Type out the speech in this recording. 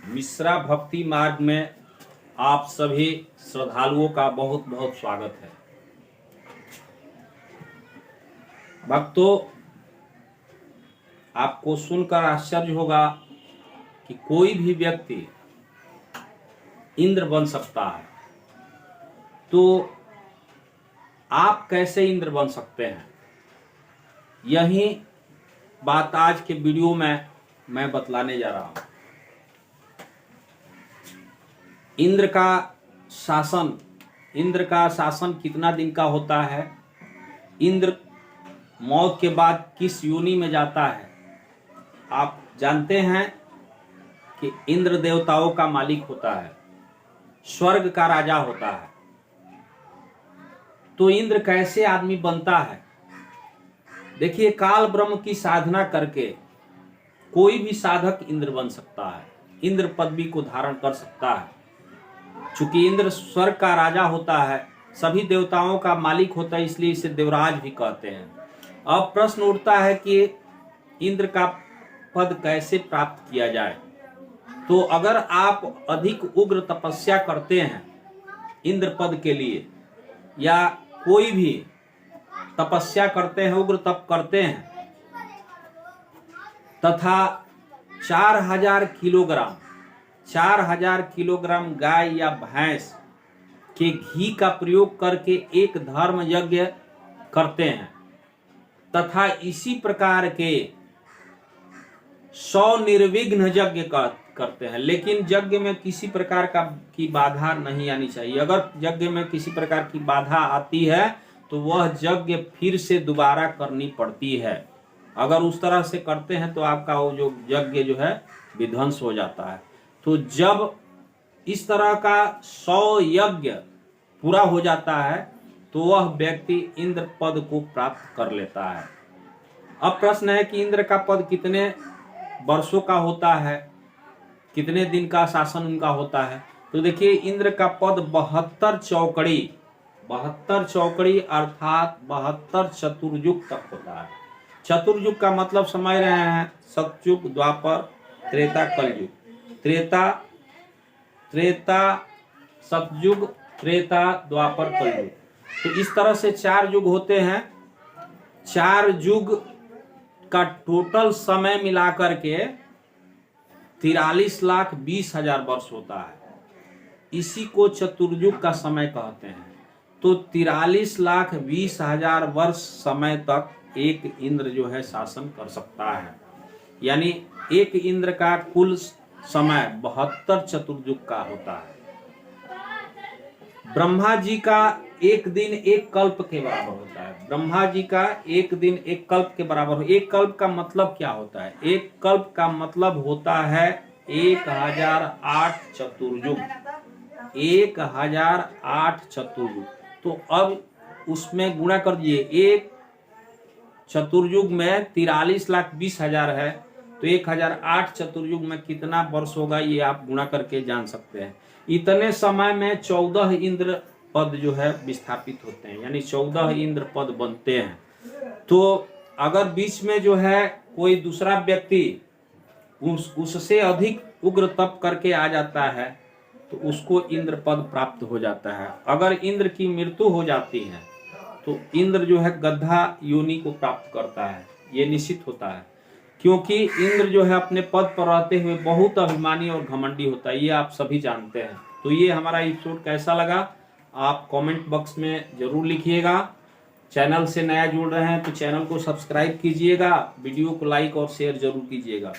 मिश्रा भक्ति मार्ग में आप सभी श्रद्धालुओं का बहुत बहुत स्वागत है। भक्तों, आपको सुनकर आश्चर्य होगा कि कोई भी व्यक्ति इंद्र बन सकता है, तो आप कैसे इंद्र बन सकते हैं, यही बात आज के वीडियो में मैं बतलाने जा रहा हूं। इंद्र का शासन कितना दिन का होता है, इंद्र मौत के बाद किस योनि में जाता है। आप जानते हैं कि इंद्र देवताओं का मालिक होता है, स्वर्ग का राजा होता है। तो इंद्र कैसे आदमी बनता है? देखिए, काल ब्रह्म की साधना करके कोई भी साधक इंद्र बन सकता है, इंद्र पदवी को धारण कर सकता है। चूंकि इंद्र स्वर्ग का राजा होता है, सभी देवताओं का मालिक होता है, इसलिए इसे देवराज भी कहते हैं। अब प्रश्न उठता है कि इंद्र का पद कैसे प्राप्त किया जाए। तो अगर आप अधिक उग्र तपस्या करते हैं इंद्र पद के लिए, या कोई भी तपस्या करते हैं, उग्र तप करते हैं, तथा 4000 किलोग्राम गाय या भैंस के घी का प्रयोग करके एक धर्म यज्ञ करते हैं, तथा इसी प्रकार के 100 निर्विघ्न यज्ञ करते हैं, लेकिन यज्ञ में किसी प्रकार की बाधा नहीं आनी चाहिए। अगर यज्ञ में किसी प्रकार की बाधा आती है तो वह यज्ञ फिर से दोबारा करनी पड़ती है। अगर उस तरह से करते हैं तो आपका वो जो यज्ञ जो है विध्वंस हो जाता है। तो जब इस तरह का 100 यज्ञ पूरा हो जाता है तो वह व्यक्ति इंद्र पद को प्राप्त कर लेता है। अब प्रश्न है कि इंद्र का पद कितने वर्षों का होता है, कितने दिन का शासन उनका होता है। तो देखिए, इंद्र का पद 72 चौकड़ी अर्थात 72 चतुर्युग तक होता है। चतुर्युग का मतलब समझ रहे हैं, सतयुग, द्वापर, त्रेता, कलयुग। त्रेता सतयुग, त्रेता, द्वापर, कलयुग। तो इस तरह से 4 युग होते हैं। 4 युग का टोटल समय मिलाकर के 43,20,000 वर्ष होता है। इसी को चतुर्युग का समय कहते हैं। तो 43,20,000 वर्ष समय तक एक इंद्र जो है शासन कर सकता है। यानी एक इंद्र का कुल समय 72 चतुर्युग का होता है। ब्रह्मा जी का एक दिन एक कल्प के बराबर होता है। ब्रह्मा जी का एक दिन एक कल्प के बराबर हो। एक कल्प का मतलब क्या होता है? एक कल्प का मतलब होता है 1008 चतुर्युग। 1008 चतुर्युग। तो अब उसमें गुणा कर दिए। एक चतुर्युग में 43,20,000 है, तो 1008 चतुर्युग में कितना वर्ष होगा ये आप गुणा करके जान सकते हैं। इतने समय में 14 इंद्र पद जो है विस्थापित होते हैं, यानी 14 इंद्र पद बनते हैं। तो अगर बीच में जो है कोई दूसरा व्यक्ति उससे अधिक उग्र तप करके आ जाता है तो उसको इंद्र पद प्राप्त हो जाता है। अगर इंद्र की मृत्यु हो जाती है तो इंद्र जो है गधा योनि को प्राप्त करता है, ये निश्चित होता है। क्योंकि इंद्र जो है अपने पद पर रहते हुए बहुत अभिमानी और घमंडी होता है, ये आप सभी जानते हैं। तो ये हमारा एपिसोड कैसा लगा आप कमेंट बॉक्स में जरूर लिखिएगा। चैनल से नया जुड़ रहे हैं तो चैनल को सब्सक्राइब कीजिएगा, वीडियो को लाइक और शेयर जरूर कीजिएगा।